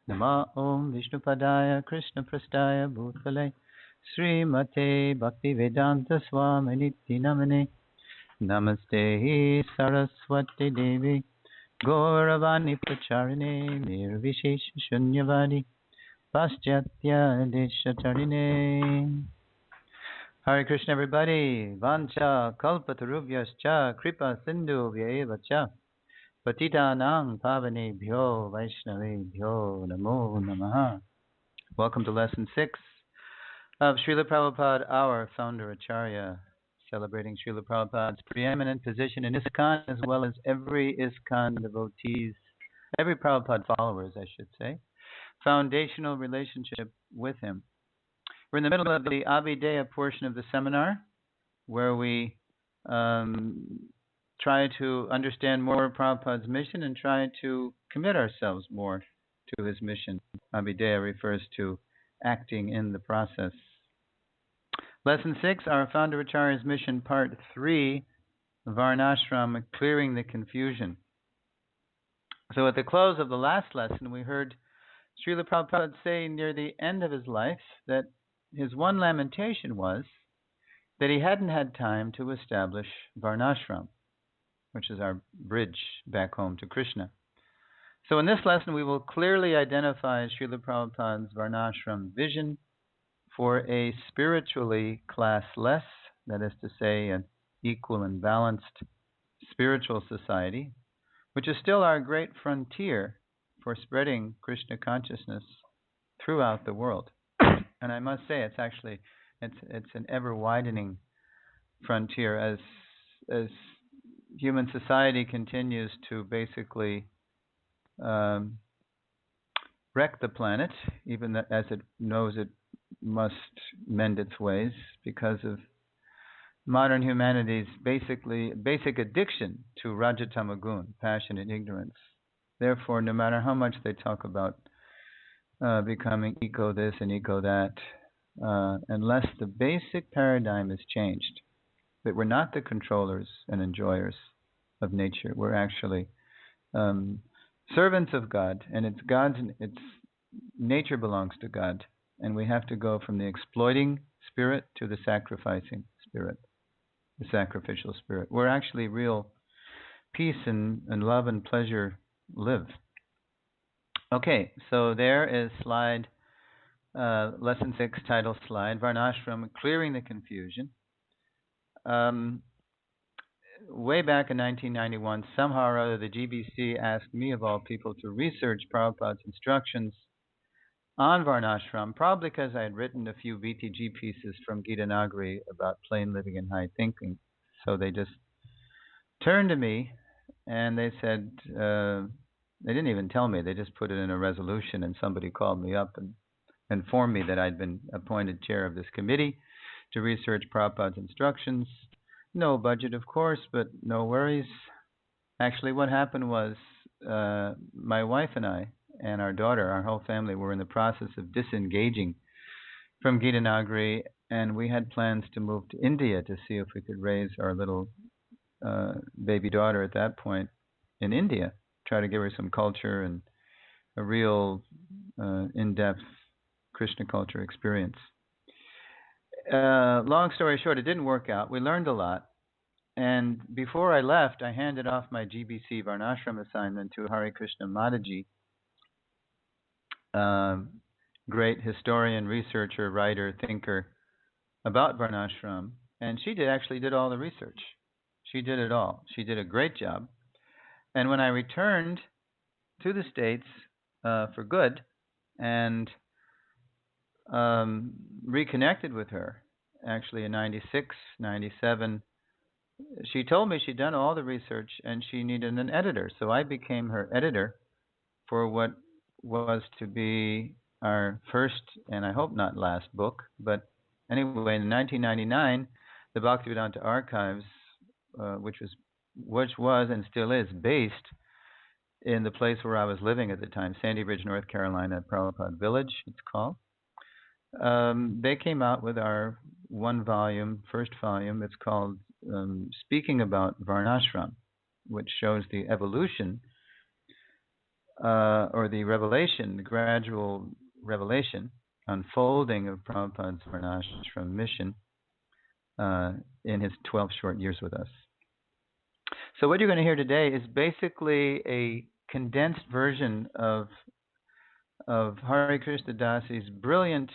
Nama Om Vishnupadaya Krishna Prastaya Bhutale Srimate Bhaktivedanta Swami Namane Namaste Saraswati Devi Gauravani Pracharine Nirvishesh Shunyavadi Paschatya Deshatarine. Hare Krishna everybody. Vancha kalpatarubhyascha kripa sindhu vyaeva Patitanang Pavanebhyo Vaishnavebhyo Namo Namaha. Welcome to Lesson 6 of Srila Prabhupada, our Founder-Acharya, celebrating Srila Prabhupada's preeminent position in ISKCON as well as every ISKCON devotees, every Prabhupada followers, I should say, foundational relationship with him. We're in the middle of the Abhideya portion of the seminar where we try to understand more of Prabhupada's mission and try to commit ourselves more to his mission. Abhideya refers to acting in the process. Lesson 6, our Founder-Acharya's mission, part 3, Varnasrama, clearing the confusion. So at the close of the last lesson, we heard Srila Prabhupada say near the end of his life that his one lamentation was that he hadn't had time to establish Varnashram, which is our bridge back home to Krishna. So in this lesson, we will clearly identify Srila Prabhupada's Varnashram vision for a spiritually classless, that is to say, an equal and balanced spiritual society, which is still our great frontier for spreading Krishna consciousness throughout the world. And I must say, it's an ever-widening frontier as human society continues to basically wreck the planet, even as it knows it must mend its ways because of modern humanity's basic addiction to Rajatamagun, passion and ignorance. Therefore, no matter how much they talk about becoming eco this and eco that, unless the basic paradigm is changed, that we're not the controllers and enjoyers of nature. We're actually servants of God, and its nature belongs to God, and we have to go from the exploiting spirit to the sacrificing spirit, the sacrificial spirit, where actually real peace and love and pleasure live. Okay, so there is slide, lesson 6, title slide, Varnashram, clearing the confusion. Way back in 1991, somehow or other, the GBC asked me, of all people, to research Prabhupada's instructions on Varnashram, probably because I had written a few VTG pieces from Gita Nagari about plain living and high thinking. So they just turned to me and they said, they didn't even tell me, they just put it in a resolution, and somebody called me up and informed me that I'd been appointed chair of this committee to research Prabhupada's instructions. No budget, of course, but no worries. Actually, what happened was my wife and I and our daughter, our whole family, were in the process of disengaging from Gita Nagari, and we had plans to move to India to see if we could raise our little baby daughter at that point in India, try to give her some culture and a real in-depth Krishna culture experience. Long story short, it didn't work out. We learned a lot. And before I left, I handed off my GBC Varnashram assignment to Hare Krishna Mataji, great historian, researcher, writer, thinker about Varnashram. And she actually did all the research. She did it all. She did a great job. And when I returned to the States for good and reconnected with her, actually in 96, 97, she told me she'd done all the research and she needed an editor. So I became her editor for what was to be our first and I hope not last book. But anyway, in 1999, the Bhaktivedanta Archives, which was and still is based in the place where I was living at the time, Sandy Ridge, North Carolina, Prabhupada Village, it's called. They came out with our first volume. It's called Speaking About Varnashram, which shows the evolution or the revelation, the gradual revelation, unfolding of Prabhupada's Varnashram mission in his 12 short years with us. So what you're going to hear today is basically a condensed version of Hare Krishna Dasi's brilliant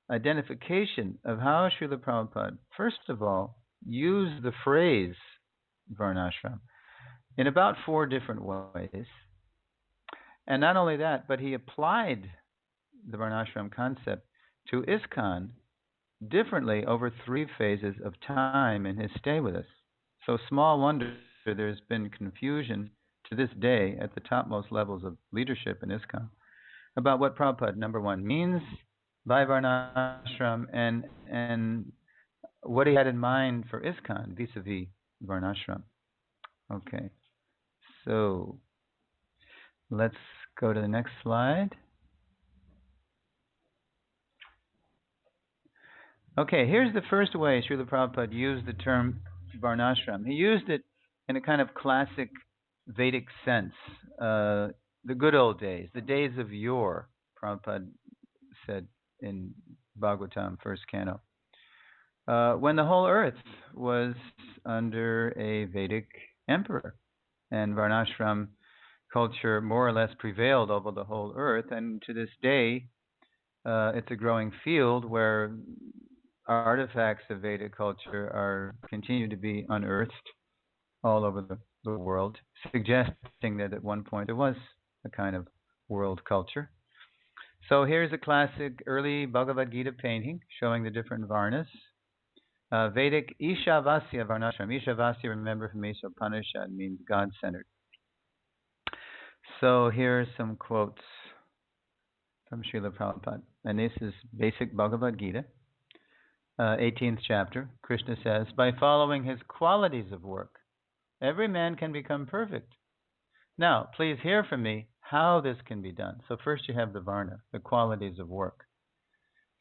identification of how Srila Prabhupada, first of all, used the phrase Varnashram in about 4 different ways. And not only that, but he applied the Varnashram concept to ISKCON differently over 3 phases of time in his stay with us. So small wonder there's been confusion to this day at the topmost levels of leadership in ISKCON about what Prabhupada, number 1, means by Varnashram and what he had in mind for ISKCON vis-a-vis Varnashram. Okay, so let's go to the next slide. Okay, here's the first way Srila Prabhupada used the term Varnashram. He used it in a kind of classic Vedic sense. The good old days, the days of yore, Prabhupada said in Bhagavatam, first canto, when the whole earth was under a Vedic emperor, and Varnashram culture more or less prevailed over the whole earth, and to this day, it's a growing field where artifacts of Vedic culture continue to be unearthed all over the world, suggesting that at one point there was a kind of world culture. So here's a classic early Bhagavad Gita painting showing the different Varnas. Vedic Ishavasya Varnashram. Ishavasya, remember from Isha Upanishad, means God-centered. So here are some quotes from Srila Prabhupada. And this is basic Bhagavad Gita, 18th chapter. Krishna says, by following his qualities of work, every man can become perfect. Now, please hear from me how this can be done. So first you have the Varna, the qualities of work.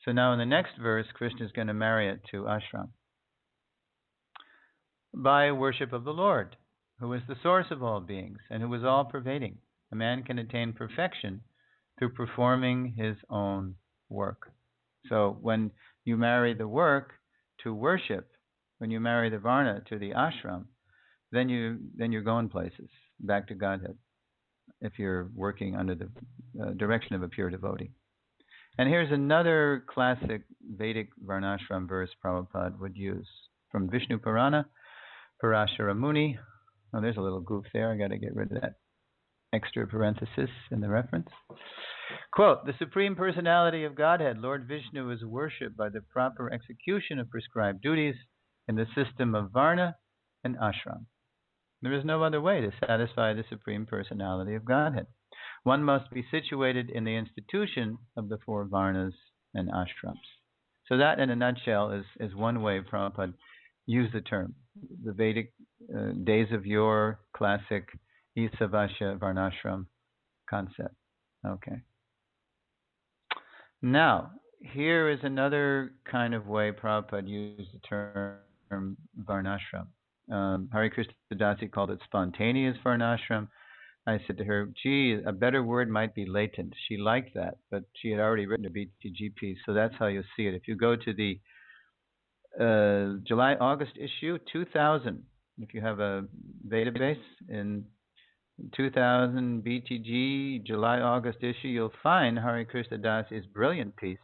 So now in the next verse, Krishna is going to marry it to ashram. By worship of the Lord, who is the source of all beings and who is all-pervading, a man can attain perfection through performing his own work. So when you marry the work to worship, when you marry the Varna to the ashram, then you're going places, back to Godhead, if you're working under the direction of a pure devotee. And here's another classic Vedic Varnashram verse Prabhupada would use from Vishnu Purana, Parashara Muni. Oh, there's a little goof there. I got to get rid of that extra parenthesis in the reference. Quote, the Supreme Personality of Godhead, Lord Vishnu, is worshipped by the proper execution of prescribed duties in the system of Varna and Ashram. There is no other way to satisfy the Supreme Personality of Godhead. One must be situated in the institution of the 4 Varnas and Ashrams. So that, in a nutshell, is one way Prabhupada used the term. The Vedic days of yore, classic Isavasya Varnashram concept. Okay. Now, here is another kind of way Prabhupada used the term Varnashram. Hare Krishna Dasi called it spontaneous Varnashram. I said to her, gee, a better word might be latent. She liked that, but she had already written a BTG piece, so that's how you'll see it. If you go to the July-August issue, 2000, if you have a database in 2000 BTG, July-August issue, you'll find Hare Krishna Dasi's brilliant piece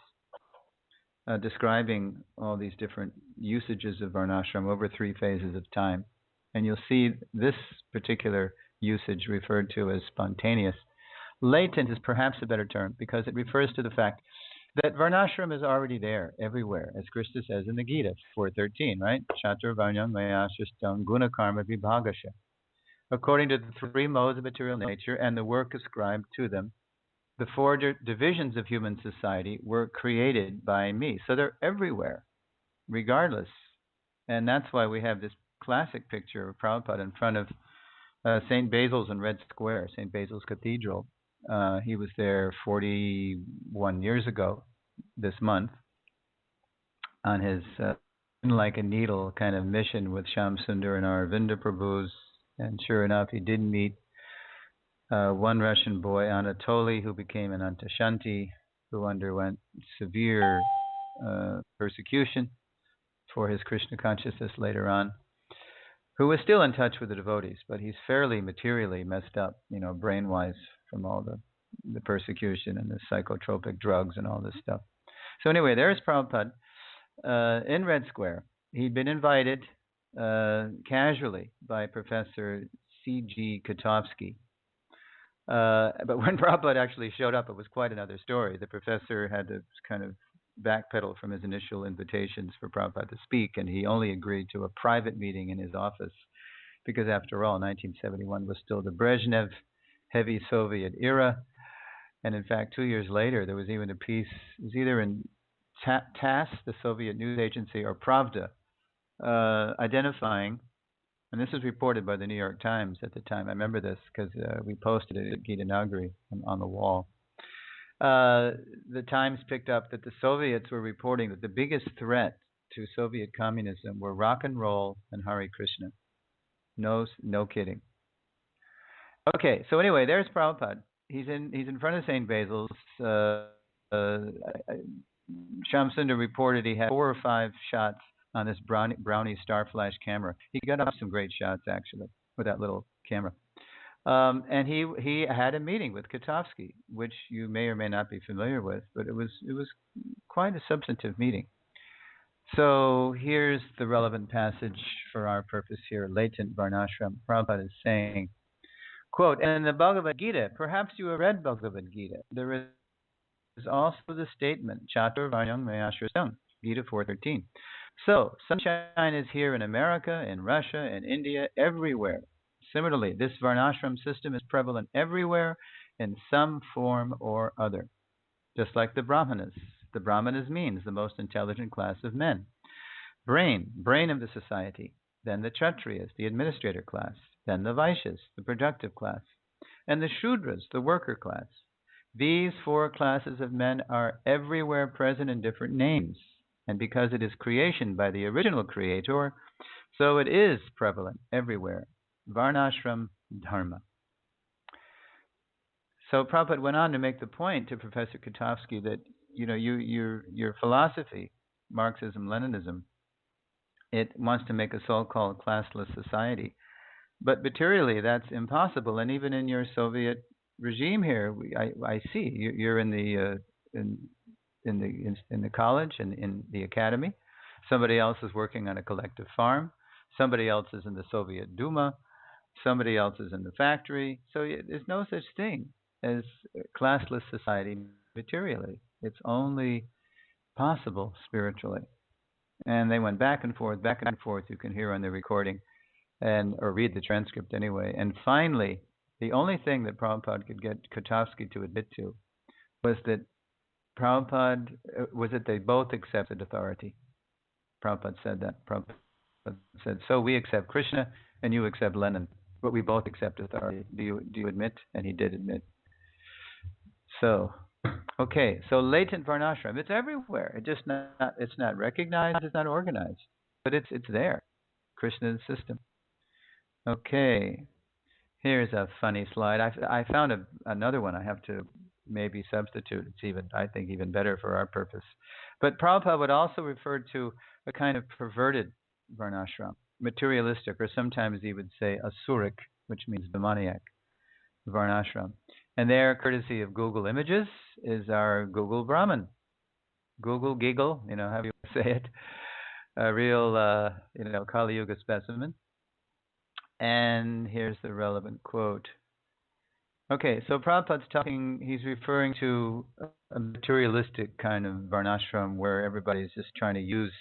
describing all these different usages of Varnashram over 3 phases of time. And you'll see this particular usage referred to as spontaneous. Latent is perhaps a better term because it refers to the fact that Varnashram is already there everywhere, as Krishna says in the Gita 4.13, right? Chatur Varnyam Mayashishtam Guna Karma Vibhagasha. According to the 3 modes of material nature and the work ascribed to them, the 4 divisions of human society were created by me. So they're everywhere, regardless. And that's why we have this classic picture of Prabhupada in front of St. Basil's in Red Square, St. Basil's Cathedral. He was there 41 years ago this month on his like a needle kind of mission with Shyam Sundar and Aravinda Prabhus. And sure enough, he did meet one Russian boy, Anatoly, who became an Antashanti, who underwent severe persecution for his Krishna consciousness later on, who was still in touch with the devotees, but he's fairly materially messed up, brain-wise from all the persecution and the psychotropic drugs and all this stuff. So anyway, there's Prabhupada in Red Square. He'd been invited casually by Professor C.G. Kotovsky. But when Prabhupada actually showed up, it was quite another story. The professor had to kind of backpedal from his initial invitations for Prabhupada to speak, and he only agreed to a private meeting in his office because, after all, 1971 was still the Brezhnev heavy Soviet era. And in fact, 2 years later, there was even a piece, it was either in TASS, the Soviet news agency, or Pravda, identifying, and this was reported by the New York Times at the time. I remember this because we posted it at Gita Nagari on the wall. The Times picked up that the Soviets were reporting that the biggest threat to Soviet communism were rock and roll and Hare Krishna. No kidding. Okay, so anyway, there's Prabhupada. He's in front of St. Basil's. Shamsundar reported he had 4 or 5 shots on this Brownie Star Flash camera. He got up some great shots actually with that little camera. And he had a meeting with Kotovsky, which you may or may not be familiar with, but it was quite a substantive meeting. So here's the relevant passage for our purpose here, latent Varnasrama. Prabhupada is saying, quote, in the Bhagavad Gita, perhaps you have read Bhagavad Gita, there is also the statement, Chatur Varnyam Mayashrasam, Gita 4.13. So, sunshine is here in America, in Russia, in India, everywhere. Similarly, this Varnashram system is prevalent everywhere in some form or other. Just like the Brahmanas. The Brahmanas means the most intelligent class of men. Brain of the society. Then the Kshatriyas, the administrator class. Then the Vaishyas, the productive class. And the Shudras, the worker class. These 4 classes of men are everywhere present in different names. And because it is creation by the original creator, so it is prevalent everywhere. Varnashram Dharma. So Prabhupada went on to make the point to Professor Kotovsky that your philosophy, Marxism-Leninism, it wants to make a so-called classless society, but materially that's impossible. And even in your Soviet regime here, I see you're in the college and in the academy. Somebody else is working on a collective farm. Somebody else is in the Soviet Duma. Somebody else is in the factory. So there's no such thing as classless society materially. It's only possible spiritually. And they went back and forth. You can hear on the recording or read the transcript anyway. And finally, the only thing that Prabhupada could get Kotovsky to admit to was that they both accepted authority. Prabhupada said that. Prabhupada said, so we accept Krishna and you accept Lenin, but we both accept authority. Do you admit? And he did admit. So, okay, so latent Varnashram, it's everywhere. It's not recognized, it's not organized, but it's there. Krishna's system. Okay, here's a funny slide. I found another one I have to maybe substitute. It's I think even better for our purpose. But Prabhupada would also refer to a kind of perverted Varnashram, materialistic, or sometimes he would say asuric, which means demoniac Varnashram. And there, courtesy of Google Images, is our Google Brahman. Google Giggle, how you say it. A real, Kali Yuga specimen. And here's the relevant quote. Okay, so Prabhupada's he's referring to a materialistic kind of Varnashram where everybody's just trying to use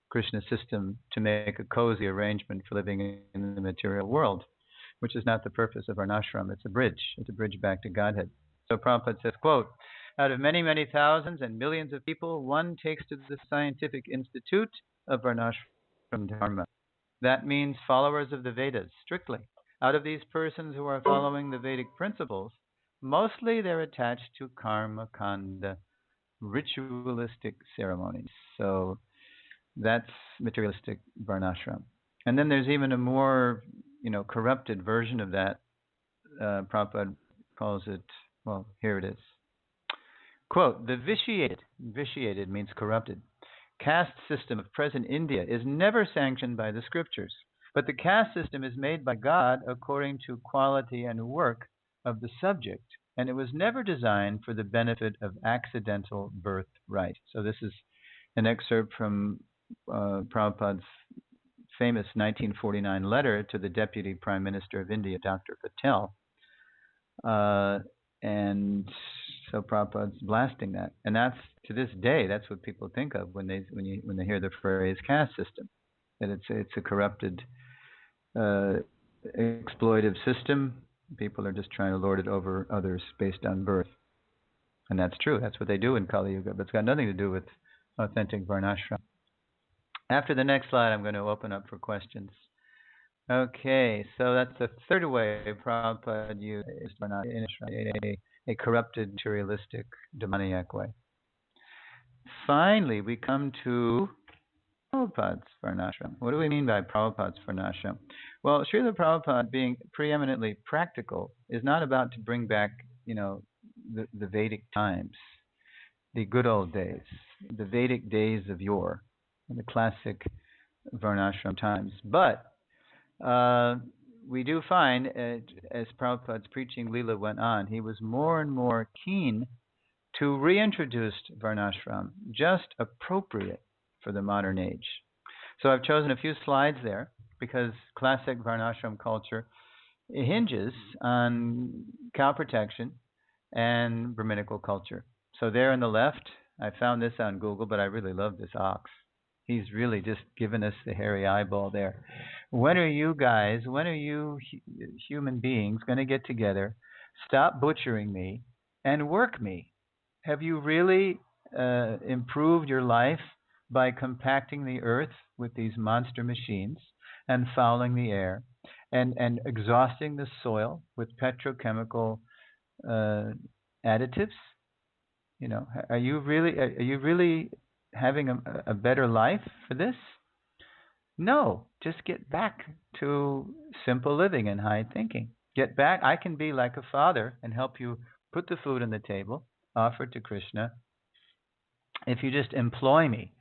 Krishna's system to make a cozy arrangement for living in the material world, which is not the purpose of Varnashram. It's a bridge. It's a bridge back to Godhead. So Prabhupada says, quote, out of many, many thousands and millions of people, one takes to the scientific institute of Varnashram Dharma. That means followers of the Vedas, strictly. Out of these persons who are following the Vedic principles, mostly they're attached to karma kanda, ritualistic ceremonies. So that's materialistic Varnashram. And then there's even a more, corrupted version of that. Prabhupada calls it, well, here it is. Quote, the vitiated means corrupted, caste system of present India is never sanctioned by the scriptures, but the caste system is made by God according to quality and work of the subject, and it was never designed for the benefit of accidental birthright. So this is an excerpt from Prabhupada's famous 1949 letter to the Deputy Prime Minister of India, Dr. Patel. And so Prabhupada's blasting that, and that's, to this day, that's what people think of when they hear the phrase caste system, that it's a corrupted, exploitive system. People are just trying to lord it over others based on birth, and that's true. That's what they do in Kali Yuga, but it's got nothing to do with authentic Varnasrama. After the next slide, I'm going to open up for questions. Okay, so that's the third way Prabhupada used a corrupted, materialistic, demoniac way. Finally, we come to Prabhupada's Varnasrama. What do we mean by Prabhupada's Varnasrama? Well, Srila Prabhupada, being preeminently practical, is not about to bring back, the Vedic times, the good old days, the Vedic days of yore, the classic Varnasrama times. But we do find, as Prabhupada's preaching Leela went on, he was more and more keen to reintroduce Varnashram, just appropriate for the modern age. So I've chosen a few slides there because classic Varnashram culture hinges on cow protection and Brahminical culture. So there on the left, I found this on Google, but I really love this ox. He's really just given us the hairy eyeball there. When are you human beings going to get together, stop butchering me, and work me? Have you really improved your life by compacting the earth with these monster machines and fouling the air and exhausting the soil with petrochemical additives? Are you really having a better life for this? No, just get back to simple living and high thinking. Get back. I can be like a father and help you put the food on the table, offer it to Krishna. If you just employ me,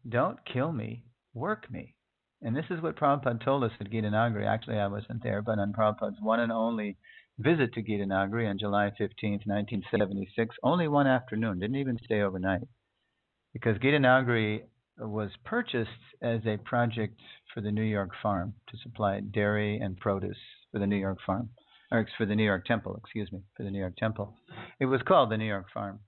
don't kill me, work me. And this is what Prabhupada told us at Gita Nagari. Actually, I wasn't there, but on Prabhupada's one and only visit to Gita Nagari on July 15th, 1976, only one afternoon, didn't even stay overnight. Because Gita Nagari was purchased as a project for the New York farm to supply dairy and produce for the New York farm, or for the New York temple, for the New York temple. It was called the New York farm.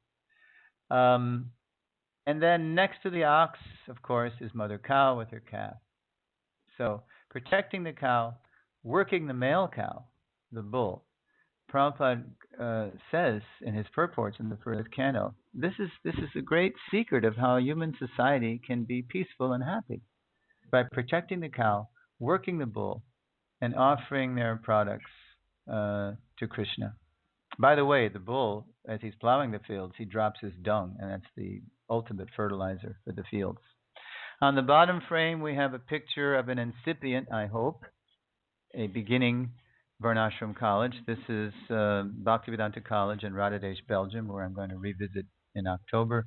And then next to the ox, of course, is Mother Cow with her calf. So protecting the cow, working the male cow, the bull. Prabhupada says in his purports in the first canto, this is a great secret of how human society can be peaceful and happy, by protecting the cow, working the bull, and offering their products to Krishna. By the way, the bull, as he's plowing the fields, he drops his dung, and that's the ultimate fertilizer for the fields. On the bottom frame, we have a picture of an incipient, I hope, a beginning Varnashram College. This is Bhaktivedanta College in Rotterdam, Belgium, where I'm going to revisit in October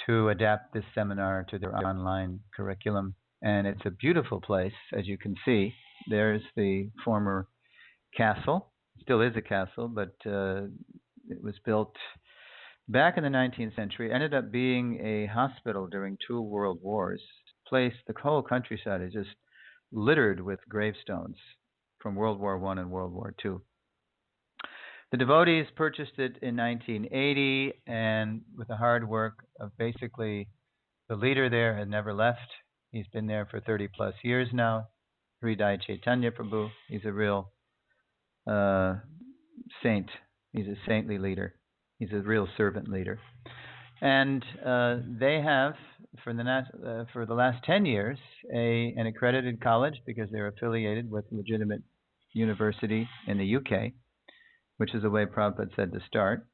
to adapt this seminar to their online curriculum. And it's a beautiful place, as you can see. There's the former castle. It still is a castle, but it was built back in the 19th century. It ended up being a hospital during 2 world wars. The whole countryside is just littered with gravestones from World War I and World War II. The devotees purchased it in 1980, and with the hard work of basically the leader there had never left. He's been there for 30 plus years now, Hridai Chaitanya Prabhu. He's a real saint. He's a saintly leader. He's a real servant leader. And they have, for the last 10 years, an accredited college because they're affiliated with a legitimate university in the UK, which is the way Prabhupada said to start.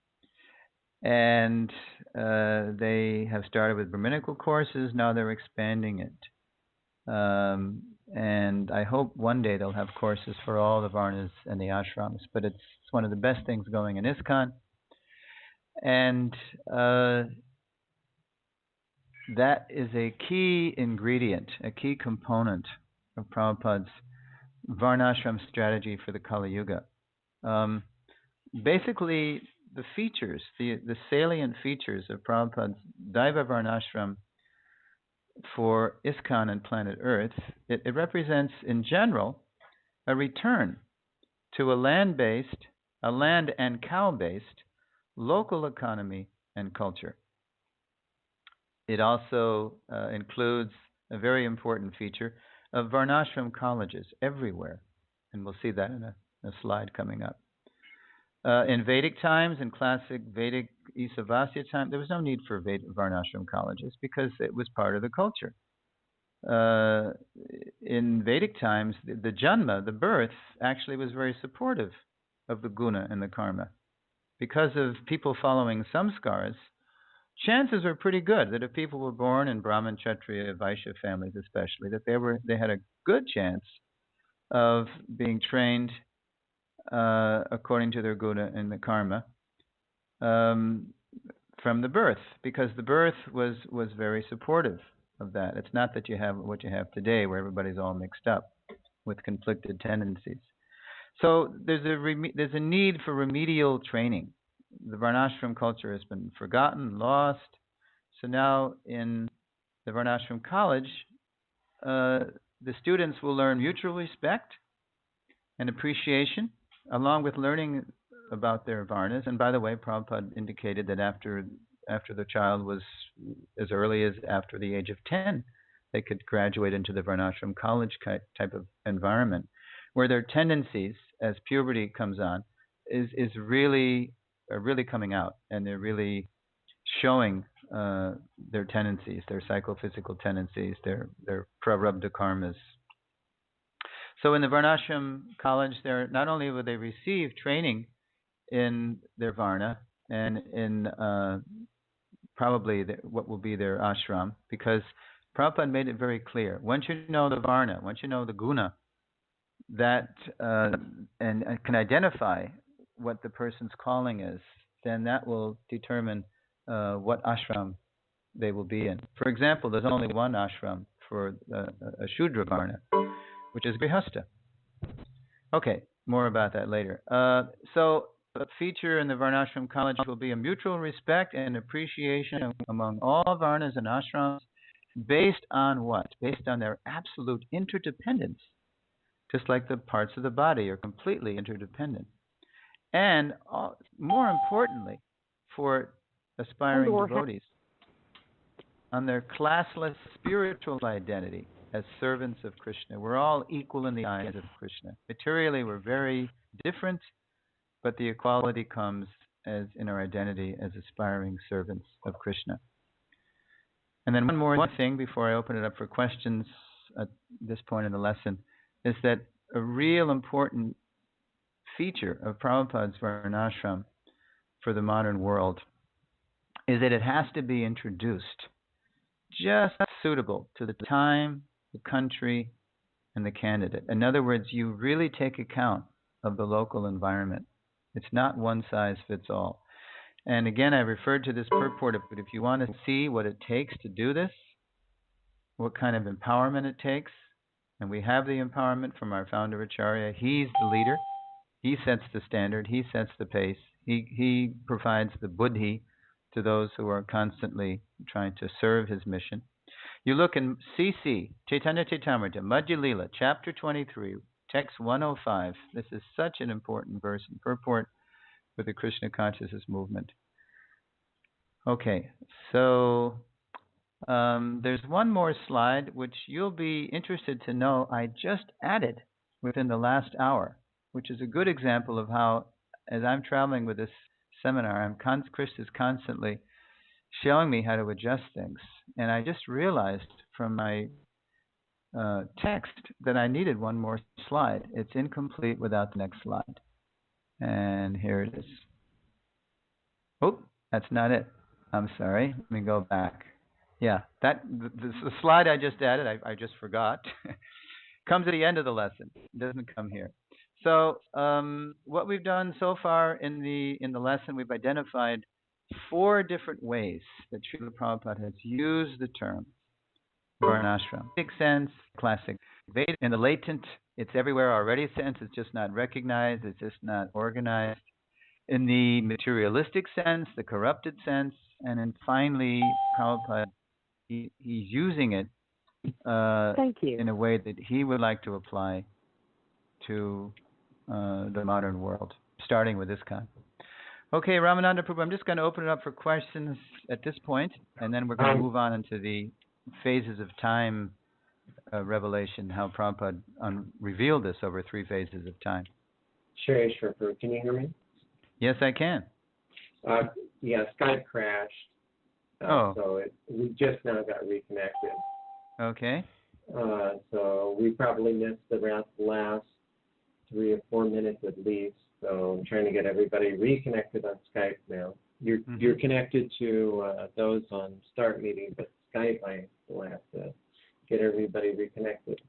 And they have started with Brahminical courses. Now they're expanding it. And I hope one day they'll have courses for all the Varnas and the ashrams. But it's one of the best things going in ISKCON. And that is a key ingredient, a key component of Prabhupada's Varnashram strategy for the Kali Yuga. Basically, the features, the salient features of Prabhupada's Daiva Varnashram for ISKCON and planet Earth, it represents, in general, a return to a land-based, a land and cow-based local economy and culture. It also includes a very important feature of Varnashram colleges everywhere, and we'll see that in a slide coming up. In Vedic times, in classic Vedic Isavasya time, there was no need for Varnashram colleges because it was part of the culture. In Vedic times, the janma, the birth, actually was very supportive of the guna and the karma. Because of people following samskaras, chances were pretty good that if people were born in Brahmin, Kshatriya, Vaishya families especially, that they had a good chance of being trained according to their guna and the karma from the birth, because the birth was very supportive of that. It's not that you have what you have today, where everybody's all mixed up with conflicted tendencies. So there's a need for remedial training. The Varnashram culture has been forgotten, lost. So now in the Varnashram college, the students will learn mutual respect and appreciation, along with learning about their Varnas. And by the way, Prabhupada indicated that after the child was as early as after the age of 10, they could graduate into the Varnashram college type of environment, where their tendencies, as puberty comes on, is really coming out, and they're really showing their tendencies, their psychophysical tendencies, their prarabdha karmas. So in the Varnashram college, not only will they receive training in their Varna and in probably what will be their ashram, because Prabhupada made it very clear. Once you know the Varna, once you know the guna, that and can identify what the person's calling is, then that will determine what ashram they will be in. For example, there's only one ashram for a Shudra Varna, which is Grihastha. Okay, more about that later. So a feature in the Varnashram college will be a mutual respect and appreciation among all Varnas and ashrams, based on what? Based on their absolute interdependence, just like the parts of the body are completely interdependent. And more importantly, for aspiring devotees, on their classless spiritual identity as servants of Krishna. We're all equal in the eyes of Krishna. Materially, we're very different, but the equality comes as in our identity as aspiring servants of Krishna. And then one more thing before I open it up for questions at this point in the lesson is that a real important feature of Prabhupada's Varnashram for the modern world is that it has to be introduced just suitable to the time, the country, and the candidate. In other words, you really take account of the local environment. It's not one size fits all. And again, I referred to this purport, but if you want to see what it takes to do this, what kind of empowerment it takes, and we have the empowerment from our Founder-Acarya. He's the leader. He sets the standard. He sets the pace. He provides the buddhi to those who are constantly trying to serve his mission. You look in CC, Chaitanya Chaitamrita, Madhya Lila, chapter 23, text 105. This is such an important verse and purport for the Krishna consciousness movement. Okay, so there's one more slide which you'll be interested to know I just added within the last hour, which is a good example of how, as I'm traveling with this seminar, Chris is constantly showing me how to adjust things. And I just realized from my text that I needed one more slide. It's incomplete without the next slide. And here it is. Oh, that's not it. I'm sorry. Let me go back. Yeah, the slide I just added, I just forgot. Comes at the end of the lesson. It doesn't come here. So what we've done so far in the lesson, we've identified 4 different ways that Srila Prabhupada has used the term Varnasrama. Basic sense, classic Vedic, in the latent, it's everywhere already sense, it's just not recognized, it's just not organized. In the materialistic sense, the corrupted sense, and then finally, Prabhupada, he's using it in a way that he would like to apply to the modern world, starting with this kind. Okay, Ramananda Prabhu, I'm just going to open it up for questions at this point, and then we're going to move on into the phases of time revelation, how Prabhupada revealed this over 3 phases of time. Sure. Can you hear me? Yes, I can. Yeah, Skype crashed. So we just now got reconnected. Okay. So we probably missed the last 3 or 4 minutes at least. So I'm trying to get everybody reconnected on Skype now. You're connected to those on Start Meeting, but Skype I will have to get everybody reconnected.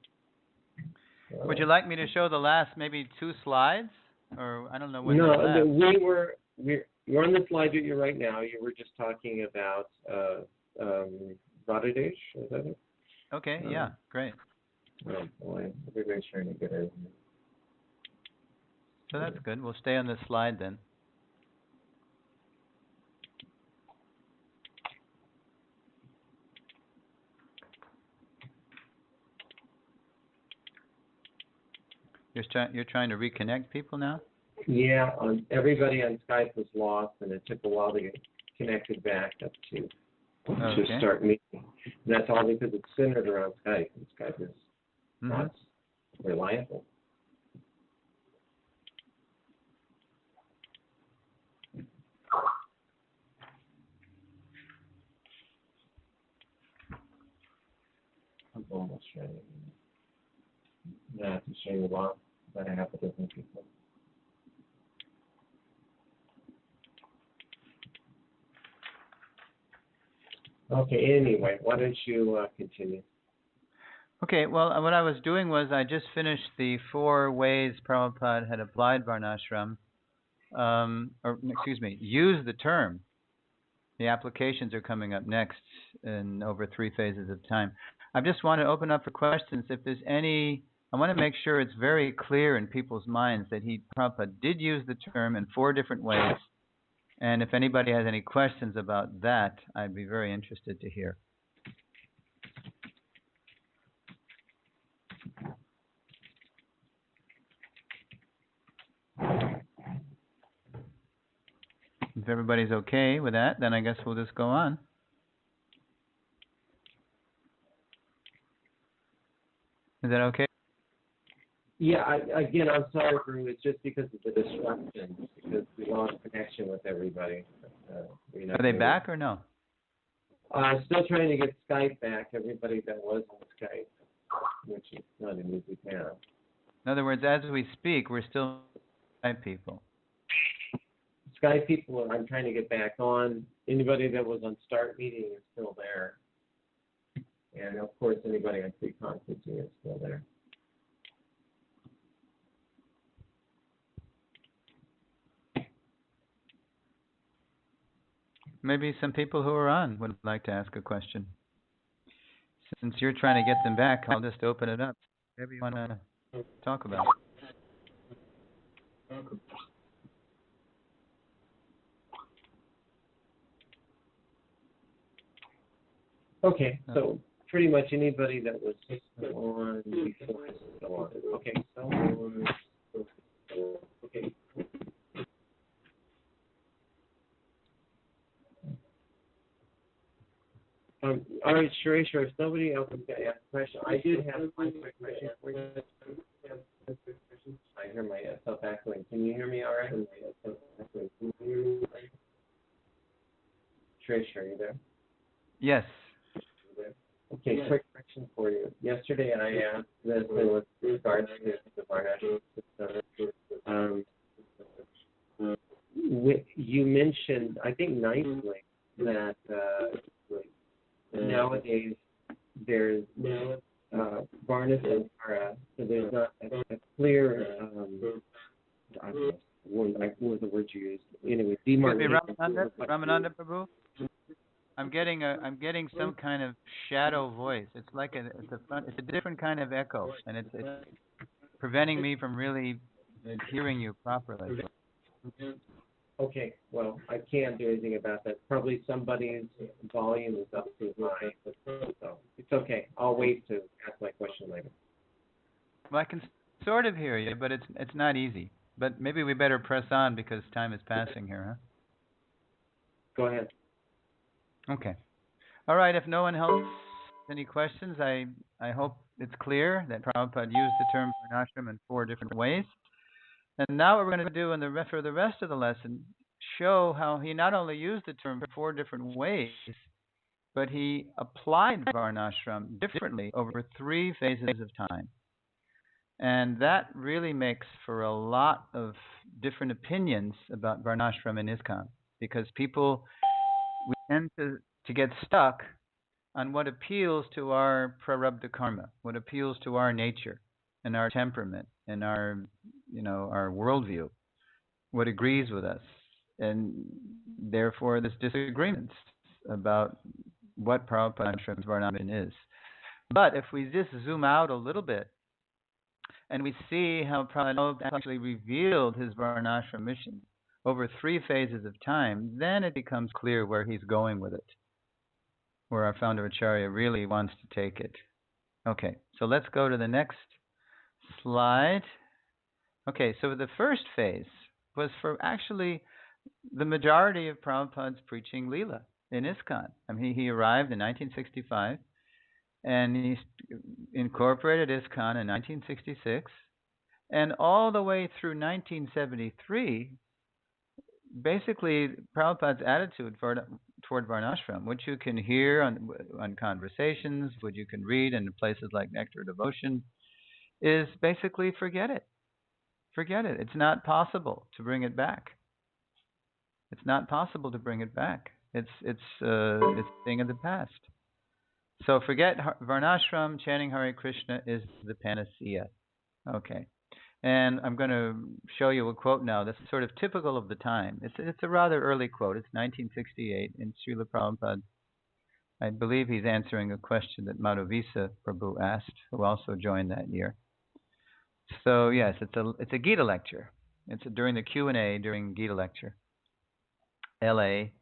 Would you like me to show the last maybe 2 slides, or I don't know when? No, we're on the slide that you're right now. You were just talking about Radhadesh, is that it? Okay. Yeah. Great. Oh boy, everybody's trying to get everything. So that's good. We'll stay on this slide then. You're trying to reconnect people now? Yeah, everybody on Skype was lost, and it took a while to get connected back up to Start Meeting. And that's all because it's centered around Skype, and Skype is not reliable. I'm almost ready. Yeah, it's a shame about that I have a different people. Okay, anyway, why don't you continue? Okay, well, what I was doing was I just finished the 4 ways Prabhupada had applied Varnashram, used the term. The applications are coming up next in over 3 phases of time. I just want to open up for questions. If there's any, I want to make sure it's very clear in people's minds that Prabhupada did use the term in 4 different ways. And if anybody has any questions about that, I'd be very interested to hear. If everybody's okay with that, then I guess we'll just go on. Is that okay? Yeah, I'm sorry, Drew. It's just because of the disruption, because we lost connection with everybody. Are they back or no? Still trying to get Skype back, everybody that was on Skype, which is not an easy task. In other words, as we speak, we're still Skype people. Skype people, I'm trying to get back on. Anybody that was on Start Meeting is still there. And, of course, anybody on Free Conferencing is still there. Maybe some people who are on would like to ask a question. Since you're trying to get them back, I'll just open it up. Whatever you want to talk about. Okay, so pretty much anybody that was on before is still on. Okay, okay. All right, sure. If nobody else has got to ask a question, I did have one quick question for you. I hear myself echoing. Can you hear me all right? Trish, are you there? Yes. Okay, quick question for you. Yesterday I asked this with regards to the Varnasrama system. You mentioned, I think nicely, that nowadays there's Varnasrama, so there's not a clear, I don't know what was the word you used. Anyway, Excuse me, demarcation. Ramananda Prabhu. I'm getting some kind of shadow voice. It's like it's a different kind of echo, and it's preventing me from really hearing you properly. Okay, well, I can't do anything about that. Probably somebody's volume is up too high, so it's okay. I'll wait to ask my question later. Well, I can sort of hear you, but it's not easy. But maybe we better press on because time is passing here, huh? Go ahead. Okay. All right. If no one else has any questions, I hope it's clear that Prabhupada used the term varnashram in 4 different ways. And now what we're going to do for the rest of the lesson, show how he not only used the term 4 different ways, but he applied varnashram differently over 3 phases of time. And that really makes for a lot of different opinions about varnashram in ISKCON, because we tend to get stuck on what appeals to our prarabdha karma, what appeals to our nature and our temperament and our worldview, what agrees with us. And therefore there's disagreements about what Prabhupada's Varnashram is. But if we just zoom out a little bit and we see how Prabhupada actually revealed his Varnashram mission over 3 phases of time, then it becomes clear where he's going with it, where our Founder-Acharya really wants to take it. Okay, so let's go to the next slide. Okay, so the first phase was for actually the majority of Prabhupada's preaching Leela in ISKCON. I mean, he arrived in 1965, and he incorporated ISKCON in 1966, and all the way through 1973, basically Prabhupada's attitude toward Varnashram, which you can hear on conversations, which you can read in places like Nectar Devotion, is basically forget it. Forget it. It's not possible to bring it back. It's not possible to bring it back. It's a thing of the past. So forget Varnashram. Chanting Hare Krishna is the panacea. Okay. And I'm going to show you a quote now that's sort of typical of the time. It's a rather early quote. It's 1968 in Srila Prabhupada. I believe he's answering a question that Madhavisa Prabhu asked, who also joined that year. So yes, it's a Gita lecture. It's during the Q&A during Gita lecture. L.A.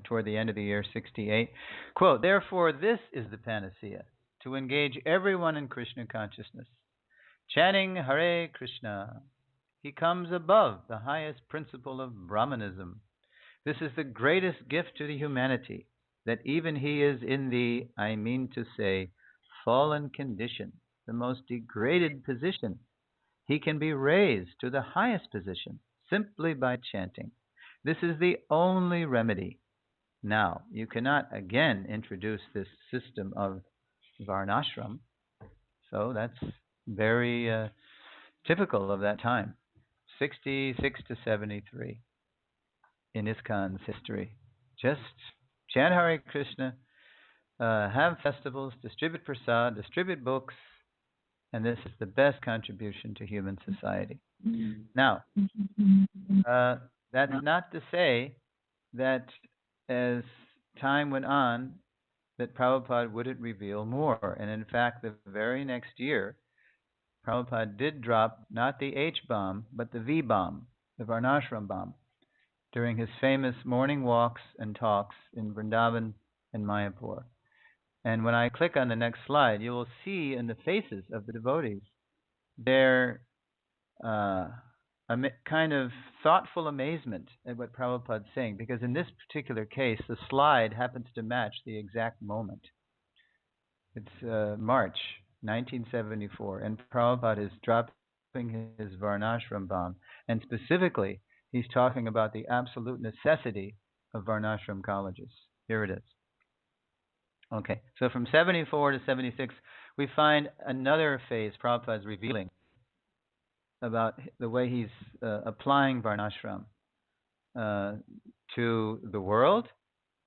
Toward the end of the year 68. Quote, therefore this is the panacea, to engage everyone in Krishna consciousness. Chanting Hare Krishna, he comes above the highest principle of Brahmanism. This is the greatest gift to the humanity, that even he is in the, I mean to say, fallen condition, the most degraded position. He can be raised to the highest position simply by chanting. This is the only remedy. Now, you cannot again introduce this system of Varnashram, so that's very typical of that time, 66 to 73 in ISKCON's history. Just chant Hare Krishna, have festivals, distribute prasad, distribute books, and this is the best contribution to human society. Now, that's not to say that as time went on, that Prabhupada wouldn't reveal more. And in fact, the very next year, Prabhupada did drop not the H-bomb, but the V-bomb, the Varnashram bomb, during his famous morning walks and talks in Vrindavan and Mayapur. And when I click on the next slide, you will see in the faces of the devotees their kind of thoughtful amazement at what Prabhupada's saying, because in this particular case, the slide happens to match the exact moment. It's March 1974, and Prabhupada is dropping his Varnashram bomb, and specifically, he's talking about the absolute necessity of Varnashram colleges. Here it is. Okay, so from 74 to 76, we find another phase Prabhupada is revealing about the way he's applying Varnashram to the world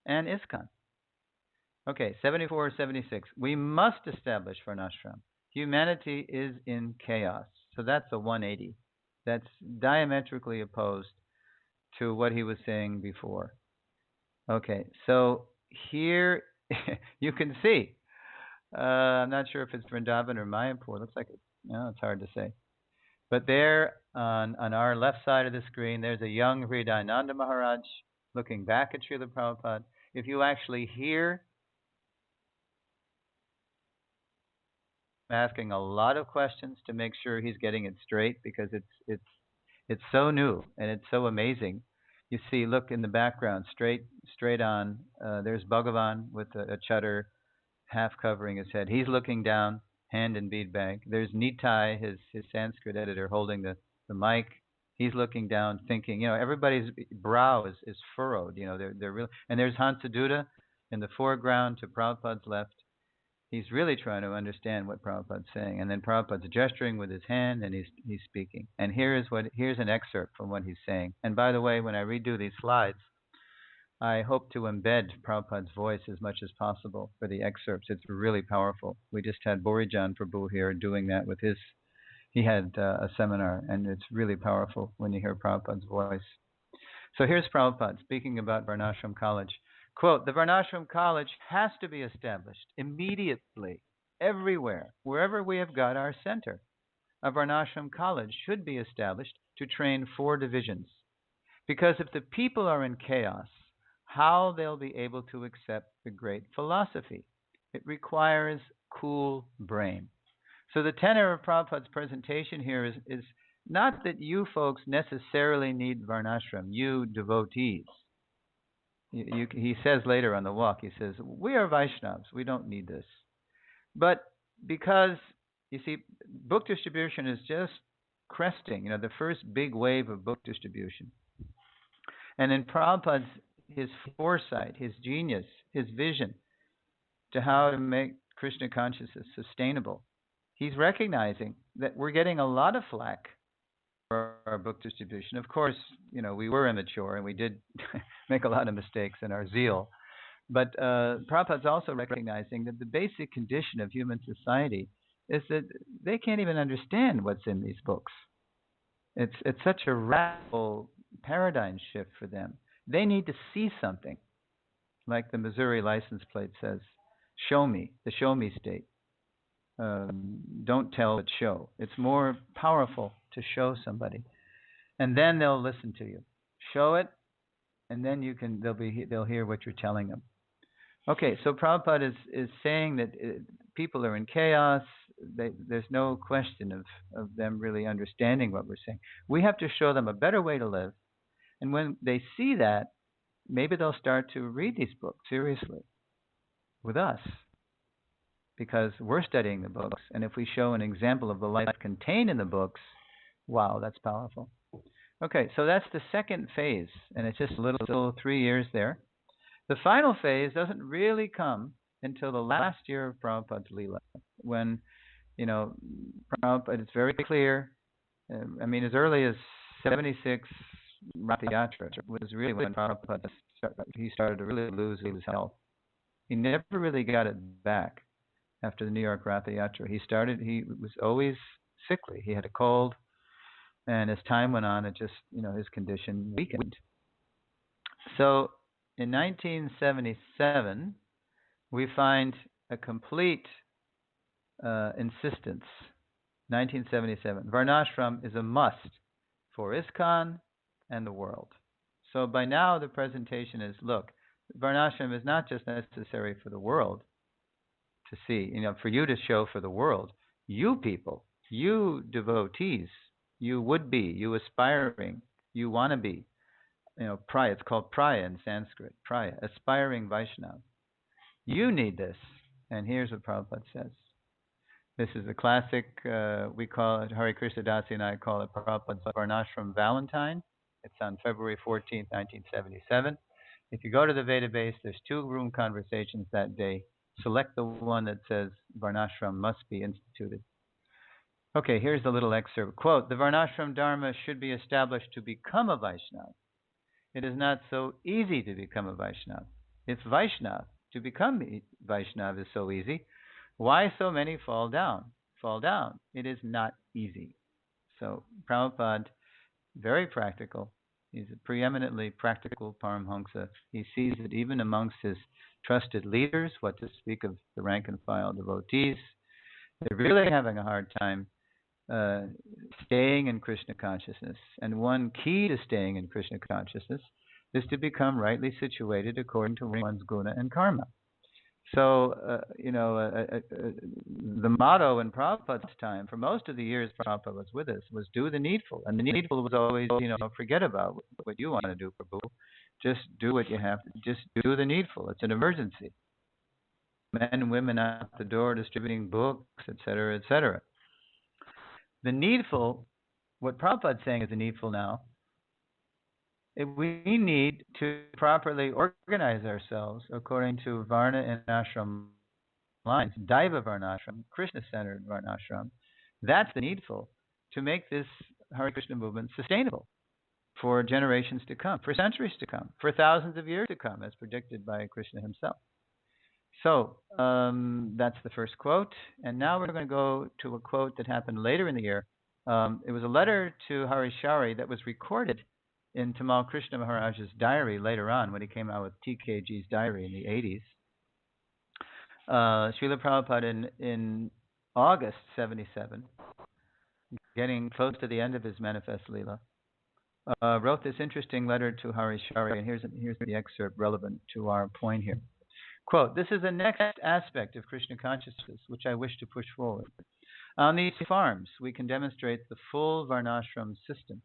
and ISKCON. Okay, 74, 76. We must establish Varnashram. Humanity is in chaos. So that's a 180. That's diametrically opposed to what he was saying before. Okay, so here you can see. I'm not sure if it's Vrindavan or Mayapur. Looks like it. No, it's hard to say. But there on our left side of the screen, there's a young Hridayananda Maharaj looking back at Srila Prabhupada. If you actually hear asking a lot of questions to make sure he's getting it straight because it's so new and it's so amazing. You see, look in the background, straight on. There's Bhagavan with a chadar half covering his head. He's looking down, hand in bead bag. There's Nitai, his Sanskrit editor, holding the mic. He's looking down, thinking. Everybody's brow is furrowed. They're real. And there's Hansaduta in the foreground to Prabhupada's left. He's really trying to understand what Prabhupada's saying. And then Prabhupada's gesturing with his hand and he's speaking. And here's an excerpt from what he's saying. And by the way, when I redo these slides, I hope to embed Prabhupada's voice as much as possible for the excerpts. It's really powerful. We just had Borijan Prabhu here doing that with he had a seminar, and it's really powerful when you hear Prabhupada's voice. So here's Prabhupada speaking about Varnashram College. Quote, the Varnashram College has to be established immediately, everywhere, wherever we have got our center. A Varnashram College should be established to train 4 divisions. Because if the people are in chaos, how they'll be able to accept the great philosophy? It requires cool brain. So the tenor of Prabhupada's presentation here is not that you folks necessarily need Varnashram, you devotees. He says later on the walk, he says, we are Vaishnavas, we don't need this. But because, you see, book distribution is just cresting, the first big wave of book distribution. And in Prabhupada's, his foresight, his genius, his vision to how to make Krishna consciousness sustainable, he's recognizing that we're getting a lot of flack for our book distribution. Of course, we were immature and we did make a lot of mistakes in our zeal. But Prabhupada's also recognizing that the basic condition of human society is that they can't even understand what's in these books. It's such a radical paradigm shift for them. They need to see something, like the Missouri license plate says, show me, the show me state. Don't tell, but show. It's more powerful to show somebody, and then they'll listen to you. Show it, and then they'll hear what you're telling them. Okay, so Prabhupada is saying that people are in chaos. There's no question of them really understanding what we're saying. We have to show them a better way to live, and when they see that, maybe they'll start to read these books seriously with us, because we're studying the books, and if we show an example of the life contained in the books, wow, that's powerful. Okay, so that's the second phase, and it's just a little 3 years there. The final phase doesn't really come until the last year of Prabhupada's Leela, when, Prabhupada, it's very clear, as early as 76 Ratha Yatra was really when Prabhupada started to really lose his health. He never really got it back after the New York Ratha Yatra. He was always sickly. He had a cold, and as time went on, it just, his condition weakened. So in 1977, we find a complete insistence. 1977, Varnashram is a must for ISKCON and the world. So by now, the presentation is, look, Varnashram is not just necessary for the world to see, for you to show for the world. You people, you devotees, you would be, you aspiring, you want to be, Praya, it's called Praya in Sanskrit, Praya, aspiring Vaishnava. You need this. And here's what Prabhupada says. This is a classic, we call it, Hare Krishna Dasi and I call it Prabhupada's Varnashram Valentine. It's on February 14th, 1977. If you go to the Vedabase, there's 2 room conversations that day. Select the one that says Varnashram must be instituted. Okay, here's a little excerpt. Quote, the Varnashram Dharma should be established to become a Vaishnava. It is not so easy to become a Vaishnava. It's Vaishnava to become Vaishnava is so easy, why so many fall down? Fall down. It is not easy. So Prabhupada, very practical. He's a preeminently practical Paramhamsa. He sees that even amongst his trusted leaders, what to speak of the rank and file devotees, they're really having a hard time uh, staying in Krishna consciousness. And one key to staying in Krishna consciousness is to become rightly situated according to one's guna and karma. So, the motto in Prabhupada's time, for most of the years Prabhupada was with us, was do the needful. And the needful was always, forget about what you want to do, Prabhu. Just do what you have to. Just do the needful. It's an emergency. Men and women out the door distributing books, etc., etc. The needful, what Prabhupada's saying is the needful now, we need to properly organize ourselves according to Varna and Ashram lines, Daiva Varnashram, Krishna-centered Varnashram. That's the needful to make this Hare Krishna movement sustainable for generations to come, for centuries to come, for thousands of years to come, as predicted by Krishna himself. So that's the first quote. And now we're going to go to a quote that happened later in the year. It was a letter to Harishari that was recorded in Tamal Krishna Maharaj's diary later on when he came out with TKG's diary in the 80s. Srila Prabhupada in August 77, getting close to the end of his Manifest Leela, wrote this interesting letter to Harishari, and here's the excerpt relevant to our point here. Quote, "This is the next aspect of Krishna consciousness which I wish to push forward. On these farms, we can demonstrate the full Varnashram system.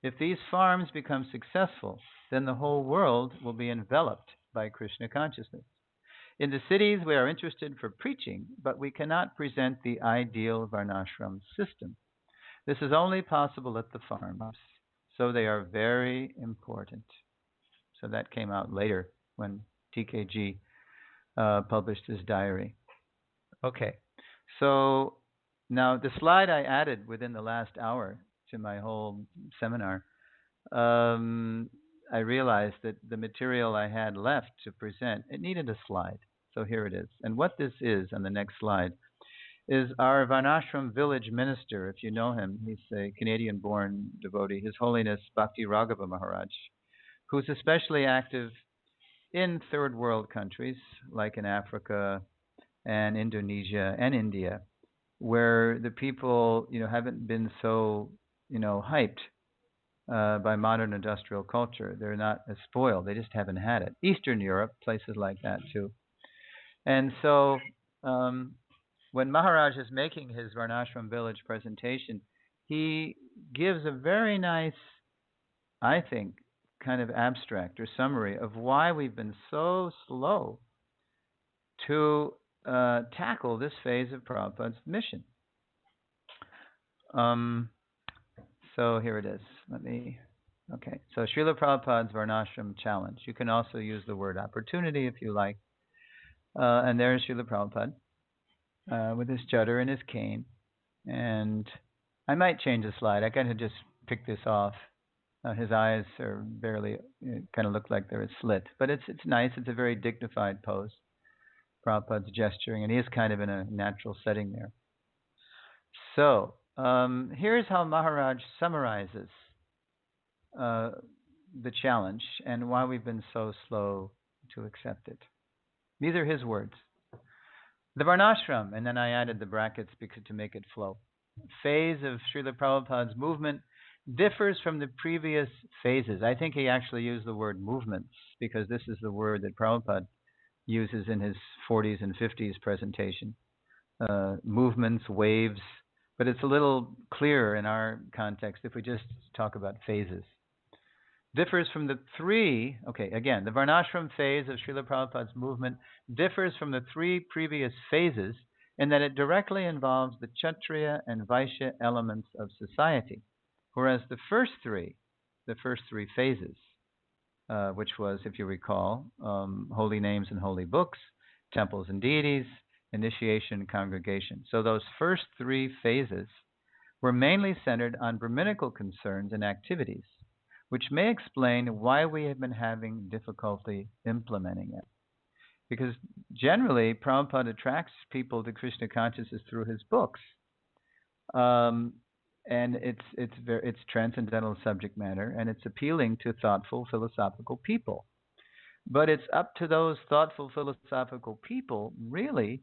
If these farms become successful, then the whole world will be enveloped by Krishna consciousness. In the cities, we are interested for preaching, but we cannot present the ideal Varnashram system. This is only possible at the farms, so they are very important." So that came out later when TKG published his diary. Okay, so now the slide I added within the last hour to my whole seminar, I realized that the material I had left to present, it needed a slide. So here it is. And what this is on the next slide is our Varnashram village minister, if you know him. He's a Canadian-born devotee, His Holiness Bhakti Raghava Maharaj, who's especially active in third world countries like in Africa and Indonesia and India, where the people, haven't been so, hyped by modern industrial culture. They're not as spoiled. They just haven't had it. Eastern Europe, places like that too. And so when Maharaj is making his Varnashram village presentation, he gives a very nice, I think, kind of abstract or summary of why we've been so slow to tackle this phase of Prabhupada's mission. So here it is. Okay. So Srila Prabhupada's Varnashram challenge. You can also use the word opportunity if you like. And there's Srila Prabhupada with his judder and his cane. And I might change the slide. I kind of just picked this off. His eyes are barely, kind of look like they're slit. But it's nice. It's a very dignified pose. Prabhupada's gesturing, and he is kind of in a natural setting there. So here's how Maharaj summarizes the challenge and why we've been so slow to accept it. These are his words. The Varnashram, and then I added the brackets to make it flow, phase of Srila Prabhupada's movement differs from the previous phases. I think he actually used the word movements because this is the word that Prabhupada uses in his 40s and 50s presentation. Movements, waves, but it's a little clearer in our context if we just talk about phases. Differs from the three, the Varnashram phase of Srila Prabhupada's movement differs from the three previous phases in that it directly involves the Kshatriya and Vaishya elements of society. Whereas the first three phases, which was, if you recall, holy names and holy books, temples and deities, initiation and congregation. So those first three phases were mainly centered on Brahminical concerns and activities, which may explain why we have been having difficulty implementing it. because generally Prabhupada attracts people to Krishna consciousness through his books, and it's transcendental subject matter, and it's appealing to thoughtful philosophical people. But it's up to those thoughtful philosophical people really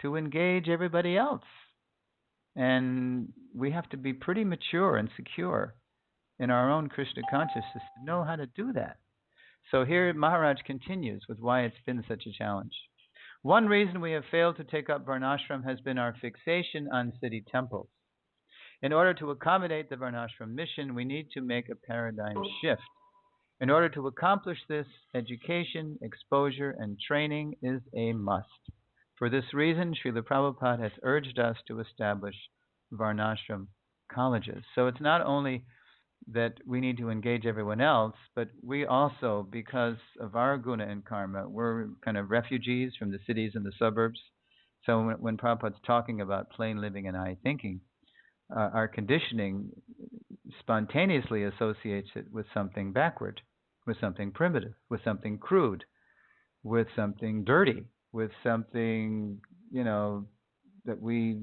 to engage everybody else, and we have to be pretty mature and secure in our own Krishna consciousness to know how to do that. So here Maharaj continues with why it's been such a challenge. One reason we have failed to take up Varnashram has been our fixation on city temples. In order to accommodate the Varnashram mission, we need to make a paradigm shift. In order to accomplish this, education, exposure, and training is a must. For this reason, Srila Prabhupada has urged us to establish Varnashram colleges. So it's not only that we need to engage everyone else, but we also, because of our guna and karma, we're kind of refugees from the cities and the suburbs. So when Prabhupada's talking about plain living and high thinking, our conditioning spontaneously associates it with something backward, with something primitive, with something crude, with something dirty, with something, that we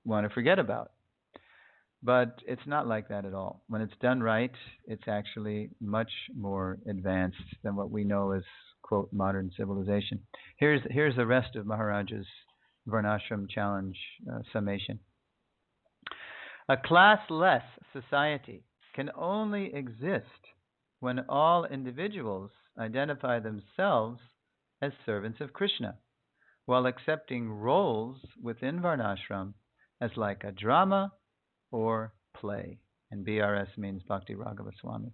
want to forget about. But it's not like that at all. When it's done right, it's actually much more advanced than what we know as, quote, modern civilization. Here's the rest of Maharaj's Varnashram challenge summation. A classless society can only exist when all individuals identify themselves as servants of Krishna, while accepting roles within Varnashram as like a drama or play. And BRS means Bhakti Raghava Swami.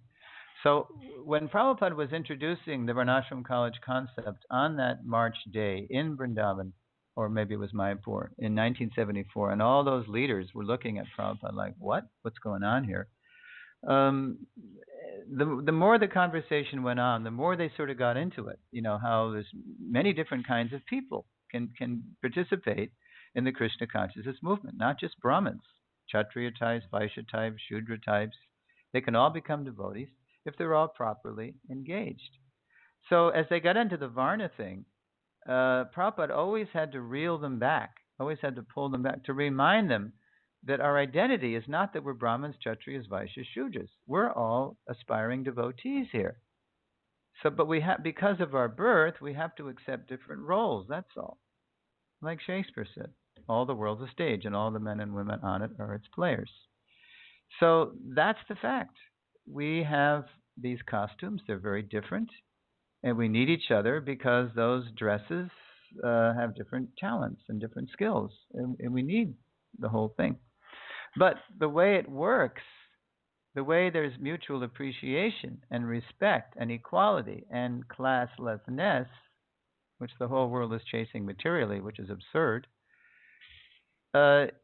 So when Prabhupada was introducing the Varnashram College concept on that March day in Vrindavan, or maybe it was Mayapur, in 1974, and all those leaders were looking at Prabhupada like, what's going on here? The more the conversation went on, the more they sort of got into it, how there's many different kinds of people can participate in the Krishna consciousness movement, not just Brahmins, Kshatriya types, Vaishya types, Shudra types. They can all become devotees if they're all properly engaged. So as they got into the Varna thing, Prabhupada always had to reel them back, always had to pull them back, to remind them that our identity is not that we're Brahmins, Kshatriyas, Vaishyas, Shudras. We're all aspiring devotees here. So, but because of our birth, we have to accept different roles, that's all. Like Shakespeare said, all the world's a stage, and all the men and women on it are its players. So that's the fact. We have these costumes, they're very different, and we need each other because those dresses have different talents and different skills, and we need the whole thing. But the way it works, the way there's mutual appreciation and respect and equality and classlessness, which the whole world is chasing materially, which is absurd,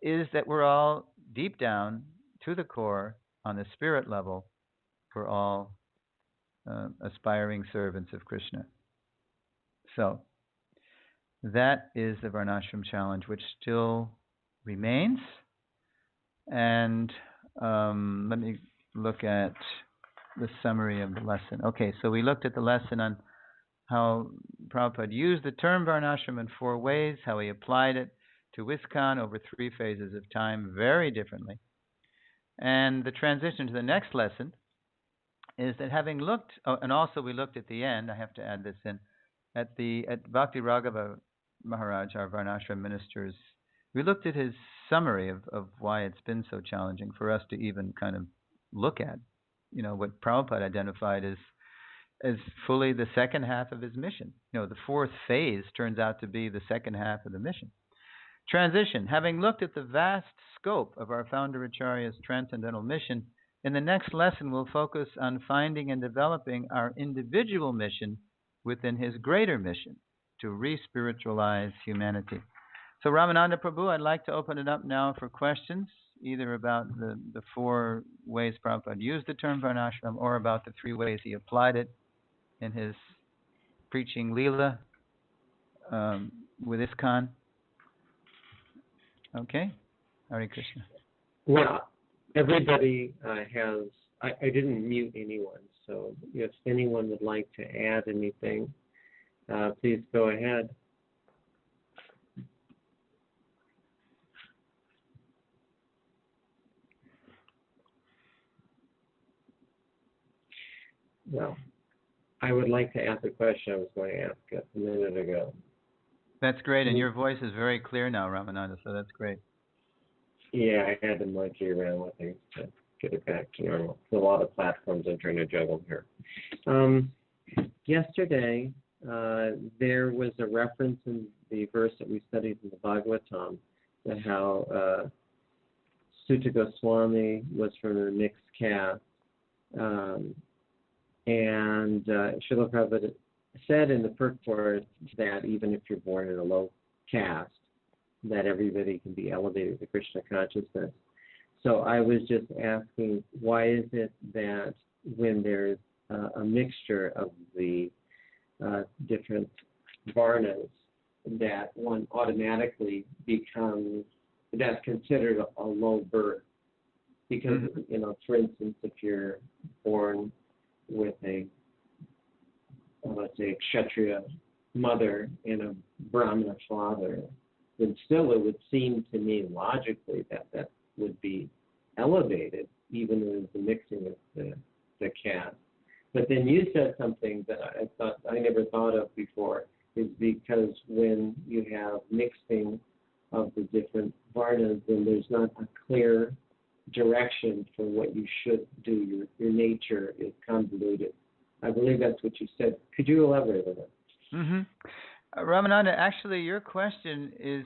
is that we're all deep down to the core, on the spirit level, we're all aspiring servants of Krishna. So that is the Varnashram challenge, which still remains. And let me look at the summary of the lesson. Okay, so we looked at the lesson on how Prabhupada used the term Varnashram in 4 ways, how he applied it to ISKCON over 3 phases of time very differently. And the transition to the next lesson is that having looked, and also we looked at the end, I have to add this in, at Bhakti Raghava Maharaj, our Varnashram ministers, we looked at his summary of why it's been so challenging for us to even kind of look at, what Prabhupada identified as fully the second half of his mission. The 4th phase turns out to be the second half of the mission. Transition. Having looked at the vast scope of our Founder-Acharya's transcendental mission, in the next lesson we'll focus on finding and developing our individual mission within his greater mission to re-spiritualize humanity. So Ramananda Prabhu, I'd like to open it up now for questions, either about the 4 ways Prabhupada used the term Varnashram or about the 3 ways he applied it in his preaching Leela with ISKCON. Okay? Hare Krishna. Well, everybody has, I didn't mute anyone, so if anyone would like to add anything, Please go ahead. Well, I would like to ask the question I was going to ask a minute ago. That's great, and your voice is very clear now, Ramananda, so that's great. Yeah, I had to monkey around with things to get it back to normal. There's a lot of platforms I'm trying to juggle here. Yesterday, there was a reference in the verse that we studied in the Bhagavatam to how Sutta Goswami was from a mixed caste. And Srila Prabhupada said in the purport that even if you're born in a low caste, that everybody can be elevated to Krishna consciousness. So I was just asking, why is it that when there's a mixture of the different varnas, that one automatically becomes, that's considered a low birth? Because, you know, for instance, if you're born with a, let's say, Kshatriya mother and a Brahmana father, then still it would seem to me logically that that would be elevated, even with the mixing of the caste. But then you said something that I never thought of before, is because when you have mixing of the different varnas, then there's not a clear direction for what you should do. Your nature is convoluted. I believe that's what you said. Could you elaborate on that? Ramananda, actually, your question is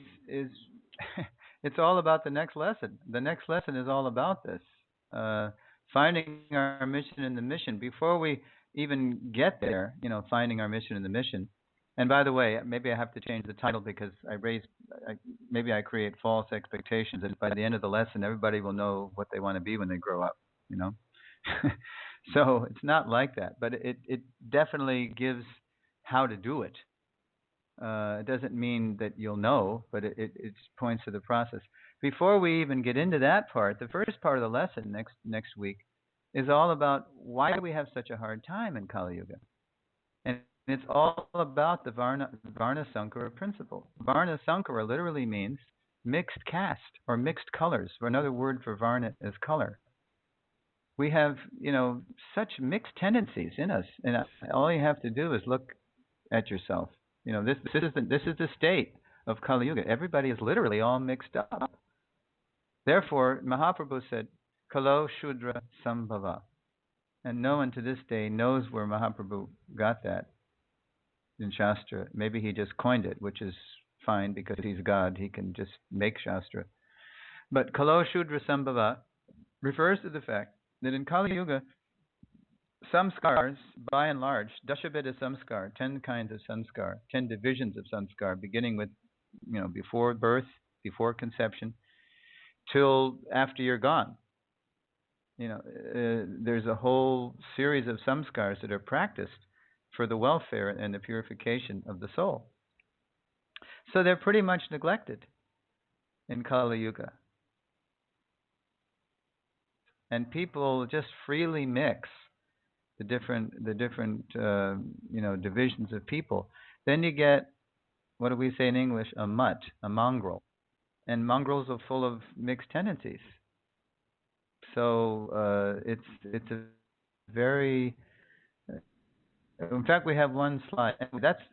it's all about the next lesson. The next lesson is all about this, finding our mission in the mission. Before we even get there, you know, finding our mission in the mission. And by the way, maybe I have to change the title because maybe I create false expectations that by the end of the lesson, everybody will know what they want to be when they grow up, you know. So it's not like that, but it definitely gives how to do it. It doesn't mean that you'll know, but it points to the process. Before we even get into that part, the first part of the lesson next week is all about why do we have such a hard time in Kali Yuga. And it's all about the Varna-Sankara principle. Varna-Sankara literally means mixed caste or mixed colors. Another word for Varna is color. We have, you know, such mixed tendencies in us, and all you have to do is look at yourself. You know, this is the state of Kali Yuga. Everybody is literally all mixed up. Therefore, Mahaprabhu said, Kalo Shudra Sambhava. And no one to this day knows where Mahaprabhu got that in Shastra. Maybe he just coined it, which is fine because he's God. He can just make Shastra. But Kalo Shudra Sambhava refers to the fact that in Kali Yuga, samskars, by and large, Dashabheda samskar, 10 kinds of samskar, 10 divisions of samskar, beginning with, you know, before birth, before conception, till after you're gone. You know, there's a whole series of samskars that are practiced for the welfare and the purification of the soul. So they're pretty much neglected in Kali Yuga. And people just freely mix the different you know, divisions of people. Then you get, what do we say in English, a mutt, a mongrel. And mongrels are full of mixed tendencies. So it's a very, in fact, we have one slide.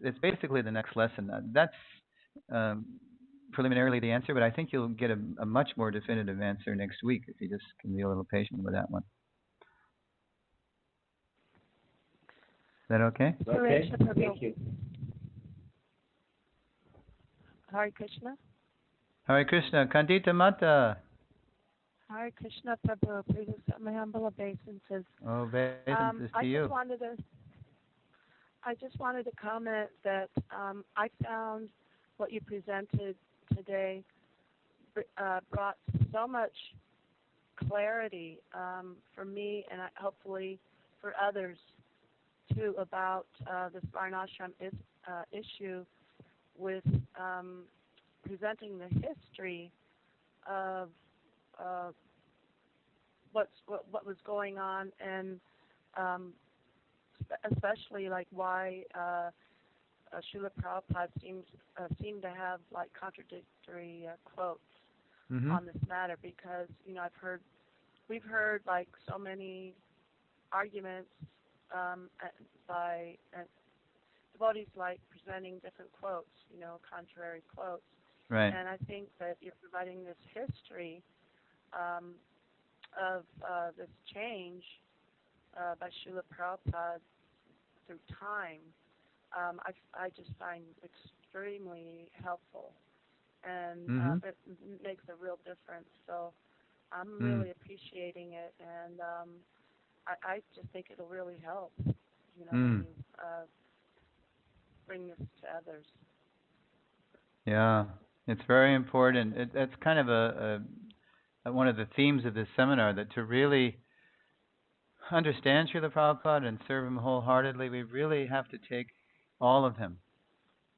It's basically the next lesson. That's preliminarily the answer, but I think you'll get a much more definitive answer next week if you just can be a little patient with that one. Is that okay? Okay, thank you. Hare Krishna. Hare Krishna. Kandita Mata. Hare Krishna, Prabhu. Please accept my humble obeisances. Obeisances to you. I just wanted to comment that I found what you presented today brought so much clarity for me and hopefully for others too about this Varnashram issue with presenting the history of what was going on, and especially like why Srila Prabhupada seemed to have like contradictory quotes Mm-hmm. on this matter, because we've heard like so many arguments by devotees like presenting different quotes, contrary quotes. Right. And I think that you're providing this history of this change by Srila Prabhupada through time. I just find extremely helpful, and Mm-hmm. it makes a real difference. So I'm really appreciating it, and I just think it'll really help, when you bring this to others. Yeah, it's very important. That's kind of a one of the themes of this seminar, that to really understand Srila Prabhupada and serve him wholeheartedly, we really have to take all of him,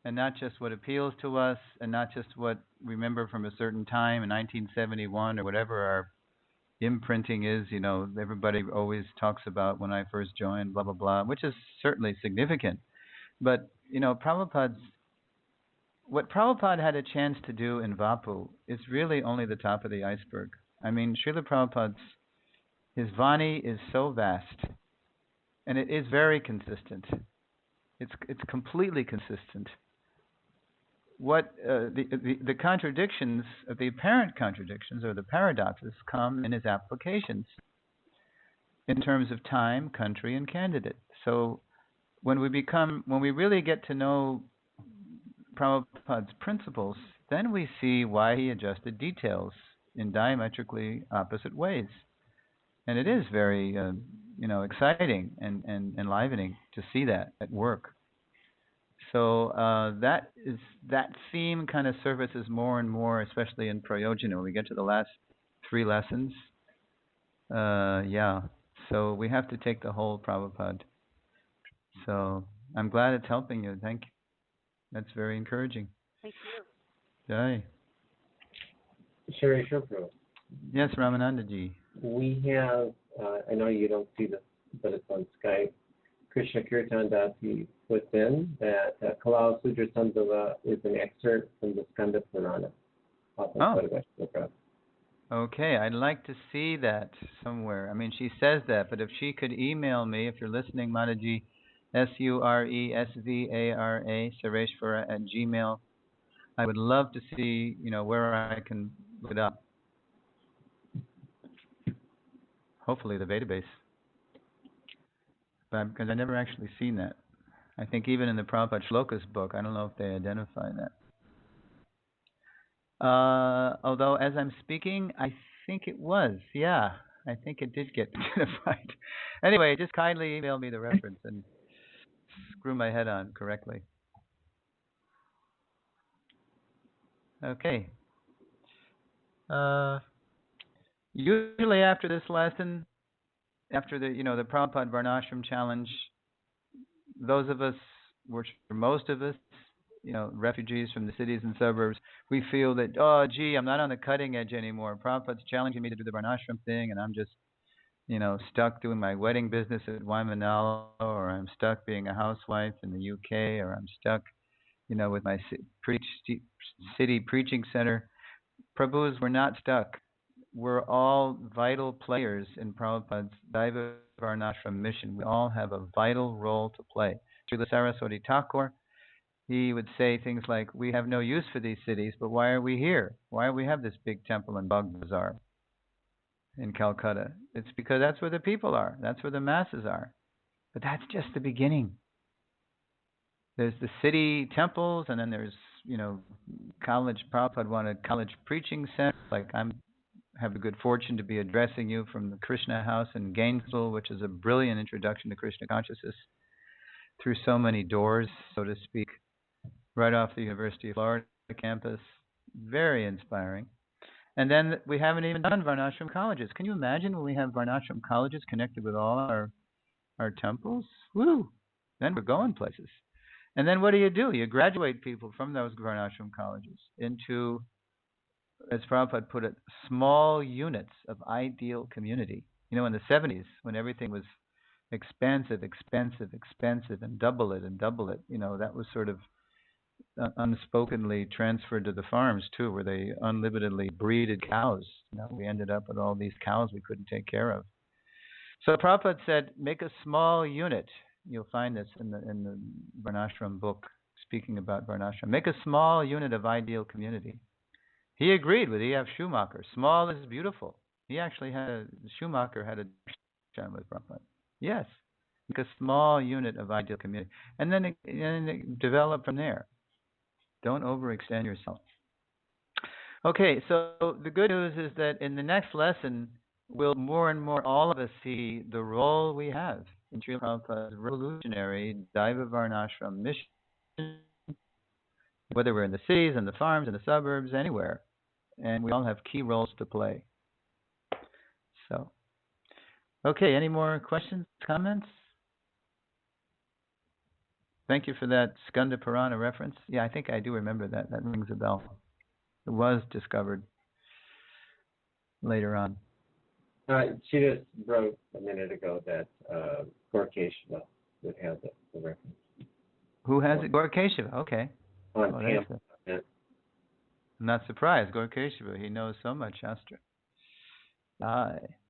and not just what appeals to us, and not just what we remember from a certain time in 1971 or whatever our imprinting is. Everybody always talks about when I first joined, blah, blah, blah, which is certainly significant. But, what Prabhupada had a chance to do in Vapu is really only the top of the iceberg. I mean, Srila Prabhupada's, his Vani is so vast, and it is very consistent. It's completely consistent. What the contradictions, the apparent contradictions or the paradoxes, come in his applications in terms of time, country, and candidate. So when we really get to know Prabhupada's principles, then we see why he adjusted details in diametrically opposite ways. And it is very, exciting and enlivening to see that at work. So that theme kind of surfaces more and more, especially in Prayojana. When we get to the last 3 lessons, so we have to take the whole Prabhupada. So I'm glad it's helping you. Thank you. That's very encouraging. Thank you. Shri Shubhro. Yes, Ramanandaji. We have, I know you don't see this, but it's on Skype. Krishna Kirtan Dasi puts in that Kalal Sudra Sambhava is an excerpt from the Skanda Purana. Okay, I'd like to see that somewhere. I mean, she says that, but if she could email me, if you're listening, Mataji, SURESVARA, Sureshvara at Gmail. I would love to see, where I can look it up. Hopefully the database. But because I've never actually seen that. I think even in the Prabhupada Shlokas book, I don't know if they identify that. Although as I'm speaking, I think it was. Yeah, I think it did get identified. Anyway, just kindly email me the reference and screw my head on correctly. Okay. Usually after this lesson, after the the Prabhupada Varnashram challenge, those of us, which for most of us, refugees from the cities and suburbs, we feel that, I'm not on the cutting edge anymore. Prabhupada's challenging me to do the Varnashram thing, and I'm just, stuck doing my wedding business at Waimanalo, or I'm stuck being a housewife in the UK, or I'm stuck, with my city preaching center. Prabhus, we're not stuck. We're all vital players in Prabhupada's Daiva Varnashram mission. We all have a vital role to play. Srila Saraswati Thakur, he would say things like, we have no use for these cities, but why are we here? Why do we have this big temple in Bagh Bazaar in Calcutta? It's because that's where the people are. That's where the masses are. But that's just the beginning. There's the city temples, and then there's, college. Prabhupada wanted college preaching center. Like I have the good fortune to be addressing you from the Krishna House in Gainesville, which is a brilliant introduction to Krishna consciousness through so many doors, so to speak, right off the University of Florida campus. Very inspiring. And then we haven't even done Varnashram colleges. Can you imagine when we have Varnashram colleges connected with all our temples? Woo! Then we're going places. And then what do? You graduate people from those Varnashram colleges into, as Prabhupada put it, small units of ideal community. In the 70s, when everything was expansive, expansive, expansive, and double it and double it. That was sort of unspokenly transferred to the farms too, where they unlimitedly breeded cows. We ended up with all these cows we couldn't take care of. So Prabhupada said, make a small unit. You'll find this in the Varnasrama book, speaking about Varnasrama. Make a small unit of ideal community. He agreed with E.F. Schumacher. Small is beautiful. He actually Schumacher had a discussion with Prabhupada. Yes, make a small unit of ideal community, and then develop from there. Don't overextend yourself. Okay, so the good news is that in the next lesson, we'll more and more, all of us, see the role we have in Srila Prabhupada's revolutionary Daiva Varnasrama mission, whether we're in the cities, in the farms, in the suburbs, anywhere. And we all have key roles to play. So, okay, any more questions, comments? Thank you for that Skanda Purana reference. Yeah, I think I do remember that. That rings a bell. It was discovered later on. She just wrote a minute ago that Gorkeshava would have the reference. Who has it? Gorkeshava. Okay. On Tampa. I'm not surprised. Gorkeshava, he knows so much Shastra. Aye.